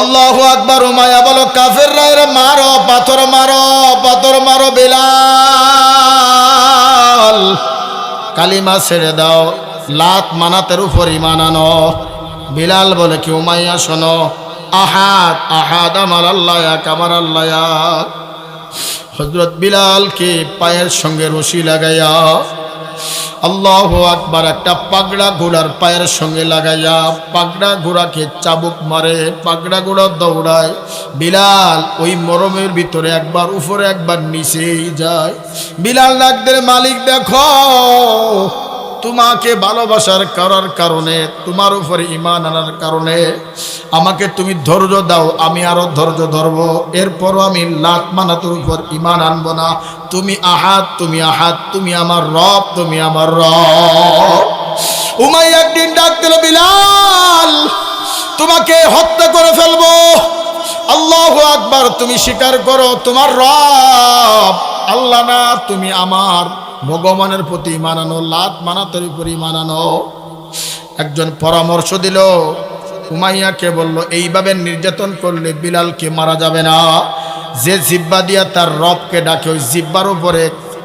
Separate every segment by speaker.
Speaker 1: আল্লাহু আকবার। উমাইয়া বলো কাফেররা এর মারো, পাথর মারো, পাথর মারো বিলাল, কালিমা ছেড়ে দাও, লাত মানাতের উপর ঈমান আনো। বিলাল বলে কি উমাইয়া শোনো, আহাদ আহাদ আমার আল্লাহ এক, আমার আল্লাহ এক। হযরত বিলালকে পায়ের সঙ্গে রশি লাগাইয়া আল্লাহু আকবার একটা পাগড়া ঘোড়ার পায়ের সঙ্গে লাগাইয়া পাগড়া ঘোড়াকে চাবুক মারে, পাগড়া ঘোড়া দৌড়ায়। বিলাল ওই মরমের ভিতরে একবার উপরে একবার নিচেই যায়। বিলাল ডাকদের মালিক দেখো, তোমাকে ভালোবাসার করার কারণে, তোমার উপরে ঈমান আনার কারণে আমাকে তুমি ধৈর্য দাও, আমি আরো ধৈর্য ধরবো, এরপরও আমি লাত মানাতের উপর ঈমান আনবো না। তুমি আহাদ, তুমি আহাদ, তুমি আমার রব, তুমি আমার রব। উমাইয়া একদিন ডাক দিল, বিলাল তোমাকে হত্যা করে ফেলবো। আল্লাহু আকবার। তুমি স্বীকার করো তোমার রব আল্লাহ না, তুমি আমার ভগবানের প্রতি ঈমান আনো, লাত মানাতের উপর ঈমান আনো। একজন পরামর্শ দিল, উমাইয়াকে বলল এইভাবে নির্যাতন করলে বিলালকে মারা যাবে না, যে জিব্বা দিয়া তার রবকে ডাকে ওই জিব্বার উপরে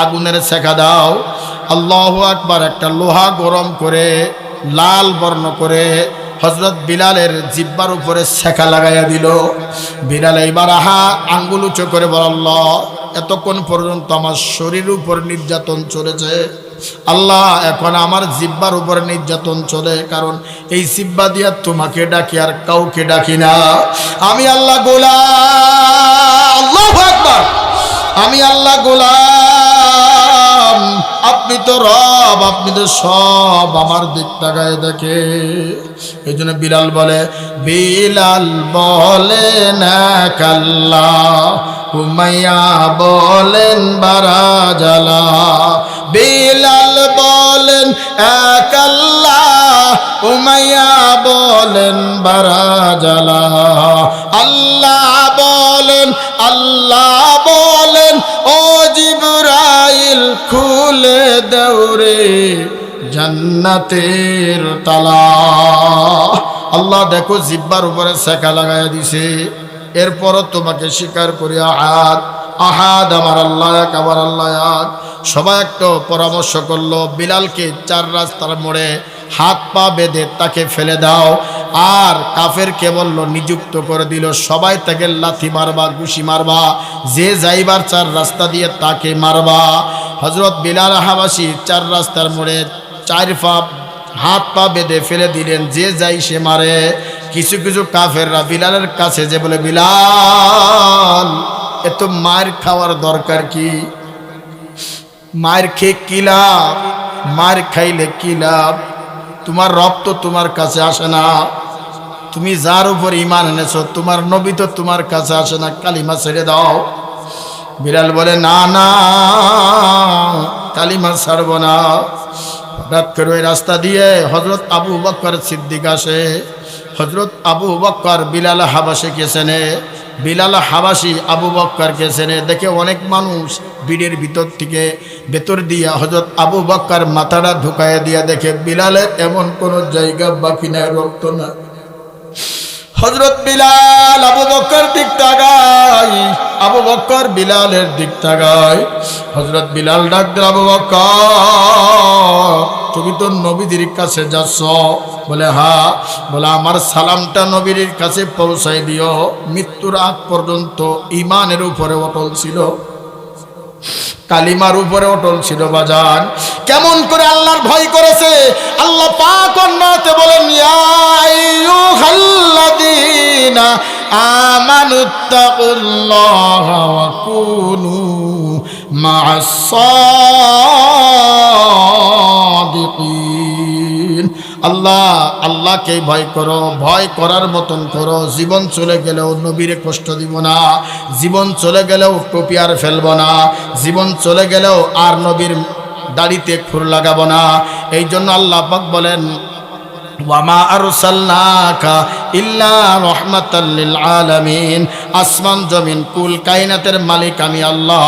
Speaker 1: আগুনের ছেঁকা দাও। আল্লাহু আকবার। একটা লোহা গরম করে লাল বর্ণ করে হযরত বিলালের জিব্বার উপরে ছেঁকা লাগাইয়া দিল। বিলাল এইবার আঙ্গুল উঁচু করে বলল, আল্লাহ এতক্ষণ পর্যন্ত আমার শরীর উপর নির্যাতন চলেছে, আল্লাহ এখন আমার জিব্বার উপর নির্যাতন চলে, কারণ এই জিব্বা দিয়া তোমাকে ডাকি আর কাউকে ডাকি না। আমি আল্লাহ গোলাম, আল্লাহু আকবার, আমি আল্লাহ গোলাম, আপনি তো রব, আপনি তো সব, আমার দিক তাকায় দেখে। এই জন্য বিলাল বলে, বিলাল বলে না কাল্লা, উমাইয়া বলেন বারাজালা। বিলাল বলেন এক আল্লাহ, উমাইয়া বলেন বারাজালা। আল্লাহ বলেন, আল্লাহ বলেন, ও জিবরাইল খুলে দৌড়ে জান্নাতের তালা। আল্লাহ দেখো জিব্বার উপরে ছেঁকা লাগাইয়া দিছে, এরপরও তোমাকে স্বীকার করি আহাদ আহাদ আমার আল্লাহ এক, আমার আল্লাহ এক। সবাই একটা পরামর্শ করলো, বিলালকে চার রাস্তার মোড়ে হাত পা বেঁধে তাকে ফেলে দাও। আর কাফেরকে বলল, নিযুক্ত করে দিল, সবাই তাকে লাথি মারবা, ঘুষি মারবা, যে যাইবার চার রাস্তা দিয়ে তাকে মারবা। হযরত বিলাল হাবাসী চার রাস্তার মোড়ে চার হাত পা বেঁধে ফেলে দিলেন, যে যাই সে মারে। কিছু কিছু কাফেররা বিলালের কাছে যে বলে, বিলাল এত মার খাওয়ার দরকার কি, মার খেয়ে কি লাভ, মার খাইলে কি লাভ, তোমার রব তো তোমার কাছে আসে না, তুমি যার উপর ঈমান এনেছো তোমার নবী তো তোমার কাছে আসে না, কালিমা ছেড়ে দাও। বিলাল বলে, না না কালিমা ছাড়ব না। হঠাৎ করে ওই রাস্তা দিয়ে হযরত আবু বকর সিদ্দিক আসে। হযরত আবু বকর বিলাল হাবাসীকে চেনে, বিলাল হাবাসী আবু বকরকে চেনে। দেখে অনেক মানুষ ভিড়ের ভিতর থেকে ভেতর দিয়া হযরত আবু বকর মাথাটা ঢুকাইয়া দিয়া দেখে বিলালের এমন কোনো জায়গা বাকি নাই, রক্ত না। হযরত বিলাল আবু বকর দিক তাকায়, আবু বকর বিলালের দিক তাকায়। হযরত বিলাল ডাক দিল, আবু বকর তুমি তো নবীদের কাছে যাচ্ছ? বলে হ্যাঁ। বলে আমার সালামটা নবীর কাছে পৌঁছাই দিও। মৃত্যুর আগ পর্যন্ত ঈমানের উপরে অটল ছিল, কালিমার উপরে অটল ছিল। বাজান কেমন করে আল্লাহর ভয় করেছে। আল্লাহ পাক অন্যতে বলেন, ইয়া আইয়ুহাল্লাযীনা আমানুত্তাকুল্লাহা ওয়া কুনু মা'আস সাদিকিন। আল্লাহ আল্লাহকে ভয় করো, ভয় করার মতন করো। জীবন চলে গেলেও নবীরে কষ্ট দিব না, জীবন চলে গেলেও টুপি আর ফেলবো না, জীবন চলে গেলেও আর নবীর দাড়িতে খুর লাগাবো না। এই জন্য আল্লাহ পাক বলেন, ওয়ামা আরসালনাকা ইল্লা রাহমাতাল লিল আলামিন। আসমান জমিন কুল কায়নাতের মালিক আমি আল্লাহ,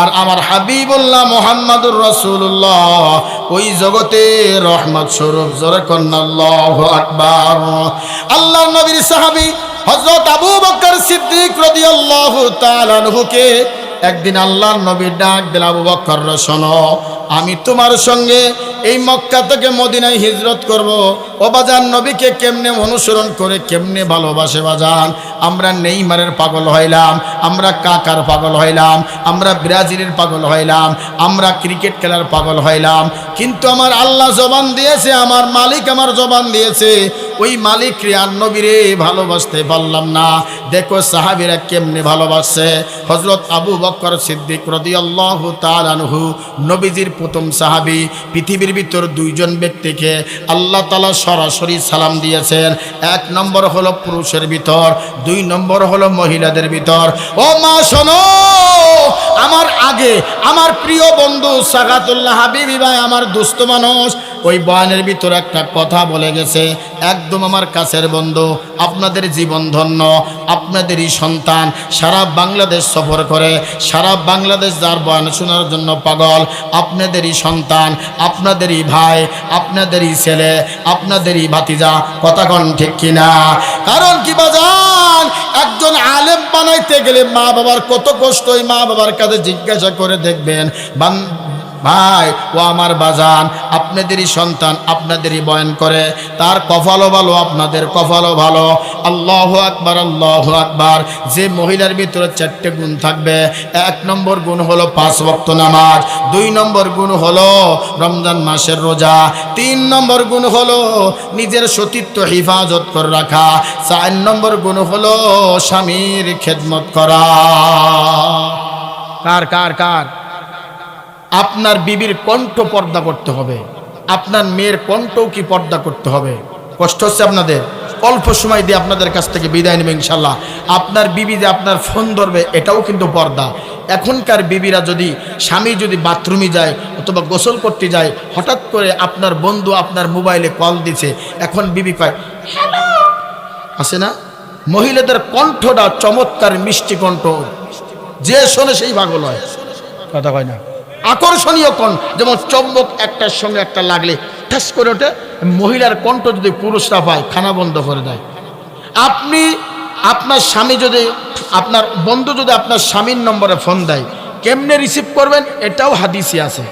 Speaker 1: আর আমার হাবিবুল্লাহ মুহাম্মাদুর রাসূলুল্লাহ ওই জগতে রহমত স্বরূপ। জোরে কন্না আল্লাহু আকবার। আল্লাহর নবীর সাহাবী হযরত আবু বকর সিদ্দিক রাদিয়াল্লাহু তাআলা আনহুকে একদিন আল্লাহর নবী ডাক দিলেন, আবু বকর শোনো, আমি তোমার সঙ্গে এই মক্কা থেকে মদিনায় হিজরত করব। ও বাজান, নবীকে কেমনে অনুসরণ করে কেমনে ভালোবাসে বাজান। আমরা নেইমারের পাগল হইলাম, আমরা কাকার পাগল হইলাম, আমরা ব্রাজিলের পাগল হইলাম, আমরা ক্রিকেট খেলার পাগল হইলাম, কিন্তু আমার আল্লাহ জবান দিয়েছে, আমার মালিক আমার জবান দিয়েছে, ওই মালিক রে আর নবীরে ভালোবাসতে পারলাম না। দেখো সাহাবীরা কেমনে ভালোবাসছে। হযরত আবু বকর সিদ্দিক রাদিয়াল্লাহু তাআলা আনহু নবীজির প্রথম সাহাবী। পৃথিবীর ভিতর দুইজন ব্যক্তিকে আল্লাহ তাআলা সরাসরি সালাম দিয়েছেন। এক নম্বর হলো পুরুষের ভিতর, দুই নম্বর হলো মহিলাদের ভিতর। ও মা শোনো, আমার আগে আমার প্রিয় বন্ধু সাগাতুল্লাহ হাবিবি ভাই, আমার দুস্থ মানুষ, ওই বয়ানের ভিতর একটা কথা বলে গেছে, একদম আমার কাছের বন্ধু। আপনাদের জীবন ধন্য, আপনাদেরই সন্তান সারা বাংলাদেশ সফর করে, সারা বাংলাদেশ যার বয়ান শোনার জন্য পাগল, আপনাদেরই সন্তান, আপনাদেরই ভাই, আপনাদেরই ছেলে, আপনাদেরই ভাতিজা। কথা কোন ঠিক কিনা? কারণ কি বাজান, একজন আলেম বানাইতে গেলে মা বাবার কত কষ্ট। ওই মা বাবার কাছে জিজ্ঞাসা করে দেখবেন, ভাই ও আমার বাজান, আপনাদেরই সন্তান, আপনাদেরই বয়ান করে, তার কপালও ভালো, আপনাদের কপালও ভালো। আল্লাহু আকবার, আল্লাহু আকবার। যে মহিলার ভিতরে 4টে গুণ থাকবে, 1 নম্বর গুণ হলো 5 ওয়াক্ত নামাজ, 2 নম্বর গুণ হলো রমজান মাসের রোজা, 3 নম্বর গুণ হলো নিজের সতীত্ব হিফাজত করে রাখা, 4 নম্বর গুণ হলো স্বামীর খেদমত করা। কার কার কার? আপনার বিবির কণ্ঠ পর্দা করতে হবে, আপনার মেয়ের কণ্ঠও কি পর্দা করতে হবে। কষ্ট হচ্ছে আপনাদের? অল্প সময় দিয়ে আপনাদের কাছ থেকে বিদায় নেবে ইনশাল্লাহ। আপনার বিবি যে আপনার ফোন ধরবে, এটাও কিন্তু পর্দা। এখনকার বিবিরা যদি, স্বামী যদি বাথরুমে যায় অথবা গোসল করতে যায়, হঠাৎ করে আপনার বন্ধু আপনার মোবাইলে কল দিছে, এখন বিবি কয় হ্যালো, আছে না? মহিলাদের কণ্ঠটা চমৎকার মিষ্টি কণ্ঠ, যে শোনে সেই পাগল হয়। কথা কয় না? আকর্ষণীয় কণ্ঠ, যেমন চম্বক একটার সঙ্গে একটা লাগলে ঠাস করে ওঠে। মহিলার কণ্ঠ যদি পুরুষরা পায়, খানা বন্ধ করে দেয়। আপনি আপনার স্বামী যদি, আপনার বন্ধু যদি আপনার স্বামীর নম্বরে ফোন দেয়, কেমনে রিসিভ করবেন এটাও হাদিসে আছে,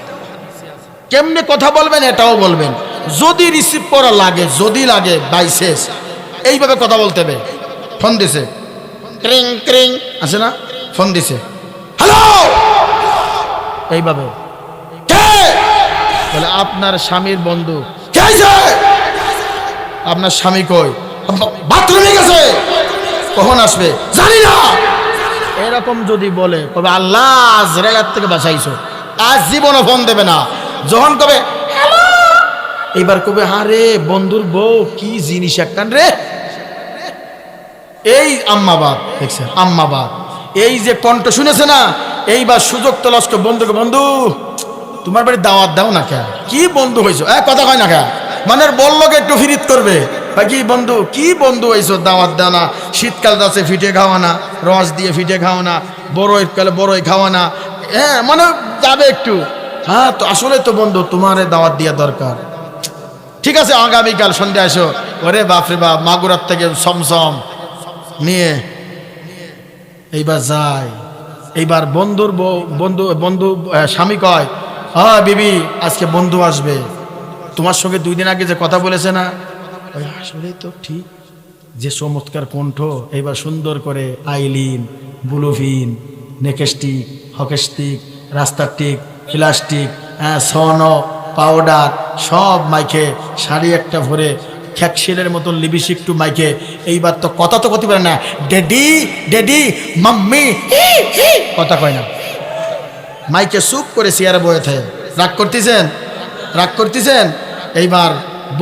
Speaker 1: কেমনে কথা বলবেন এটাও বলবেন। যদি রিসিভ করা লাগে, যদি লাগে বাইশেষ, এইভাবে কথা বলতে হবে। ফোন দিছে, ক্রিং ক্রিং, আছে না? ফোন দিছে, হ্যালো, এইভাবে। কে? বলে আপনার স্বামীর বন্ধু। কে আছে? আপনার স্বামী কই? বাথরুমে গেছে। কখন আসবে জানি না। এরকম যদি বলে, কবে আল্লাহ আজরাইল থেকে বাঁচাইছো, আজ জীবনে ফোন দেবে না। যখন কবে হ্যালো, এইবার কবে আরে বন্ধুর বউ কি জিনিস একটা রে। এই আম্মাবাদ দেখছে, আম্মাবাদ, এই যে কণ্ঠ শুনেছে না, এইবার সুযোগ তলাশ বন্ধুকে, বন্ধু তোমার বাড়ি দাওয়াত দাও না। কে? কি বন্ধু হয়েছো? কথা কয় না কে? মানে বললো একটু ফিরিত করবে, কি বন্ধু, কি বন্ধু হয়েছো, দাওয়াত দাও না। শীতকাল যাচ্ছে ফিটে খাওয়া না, রস দিয়ে ফিটে খাওয়া না, বড়ই কালে বড়ই খাওয়া না। হ্যাঁ মানে যাবে একটু। হ্যাঁ তো আসলে তো বন্ধু তোমার দাওয়াত দেওয়া দরকার। ঠিক আছে, আগামীকাল সন্ধ্যা আসো। ওরে বাপরে বাপ, মাগুরার থেকে সমসম নিয়ে এইবার যায়। এইবার বন্ধুর বন্ধু বন্ধু স্বামী কয়, হ্যাঁ বিবি আজকে বন্ধু আসবে, তোমার সঙ্গে 2 দিন আগে যে কথা বলেছে না, আসলে তো ঠিক, যে চমৎকার কণ্ঠ। এইবার সুন্দর করে আইলিন, ব্লুফিন, নেকেস্টিক, হকেস্টিক, রাস্তার টিক, প্লাস্টিক, সন, পাউডার সব মাইকে, শাড়ি একটা ভরে খ্যাকশিলের মতন লিপস্টিক একটু মাইকে। এইবার তো কথা তো করতে পারে না, ড্যাডি ড্যাডি মাম্মি, কথা কয় না। মাইকে চুপ করে চেয়ারে বয়ে থাকে। রাগ করতেছেন? রাগ করতেছেন? এইবার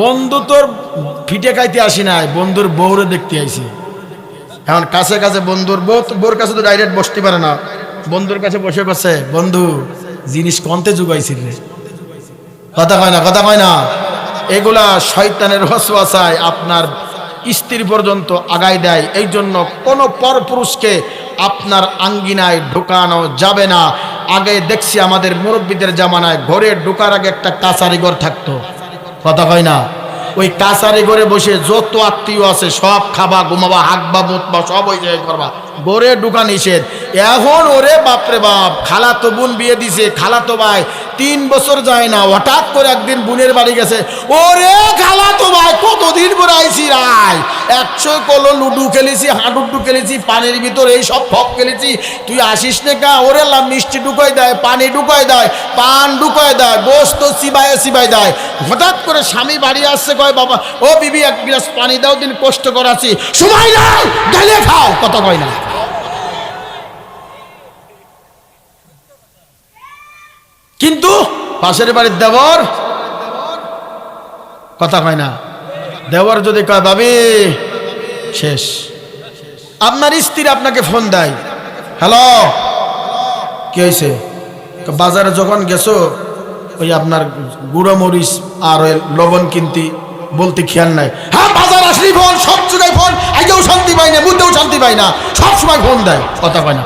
Speaker 1: বন্ধু তোর ফিটে খাইতে আসি নাই, বন্ধুর বউরে দেখতে আইছি। এখন কাছে কাছে বন্ধুর বউর কাছে তো ডাইরেক্ট বসতে পারে না, বন্ধুর কাছে বসে করছে, বন্ধু জিনিস কন্তে যুগাইছিল রে। কথা কয় না, কথা কয় না। এগুলা শয়তানের ওয়াসওয়াসায় আপনার স্ত্রী পর্যন্ত আগায় দেয়। এই জন্য কোনো পরপুরুষকে আপনার আঙ্গিনায় ঢোকানো যাবে না। আগে দেখছি আমাদের মুরব্বীদের জামানায় ঘরে ঢোকার আগে একটা কাছারি ঘর থাকতো। কথা কয় না? ওই কাছারি ঘরে বসে যত আত্মীয় আছে সব খাবা, ঘুমাবা, হাঁকবা, মুতবা, সব ওই জায়গায় করবা। ঘরে ঢুকা নিষেধ। এখন ওরে বাপরে বাপ, খালাতো বোন বিয়ে দিছে, খালাতো ভাই 3 বছর যায় না, হঠাৎ করে একদিন বোনের বাড়ি গেছে। ওরে খালাতো ভাই, কতদিন পরে আইছি রায়, 100 কলো লুডু খেলেছি, হাডুডু খেলেছি, পানির ভিতরে এই সব ফপ খেলেছি, তুই আসিস না কা? ওরে মিষ্টি ঢুকাই দেয়, পানি ঢুকাই দেয়, পান ঢুকাই দেয়, গোস্ত চিবাই দেয়। হঠাৎ করে স্বামী বাড়ি আসছে, কয় বাবা ও বিবি 1 গ্লাস পানি দাও, দিন কষ্ট করাছি, সময় নাই, গেলে খাও, কথা কয় না। কিন্তু পাশের বাড়ির দেবর কথা কয় না। দেবর যদি কয় ভাবি শেষ। আপনার স্ত্রী আপনাকে ফোন দেয়, হ্যালো কি হয়েছে? বাজারে যখন গেছো ওই আপনার গুঁড়ো মরিচ আর ওই লবণ কিনতে, বলতে খেয়াল নাই। হ্যাঁ বাজার আসলি ফোন, সব জায়গায় ফোন, আগেও শান্তি পাই না, বুঝতেও শান্তি পাই না, সবসময় ফোন দেয়, কথা কয় না।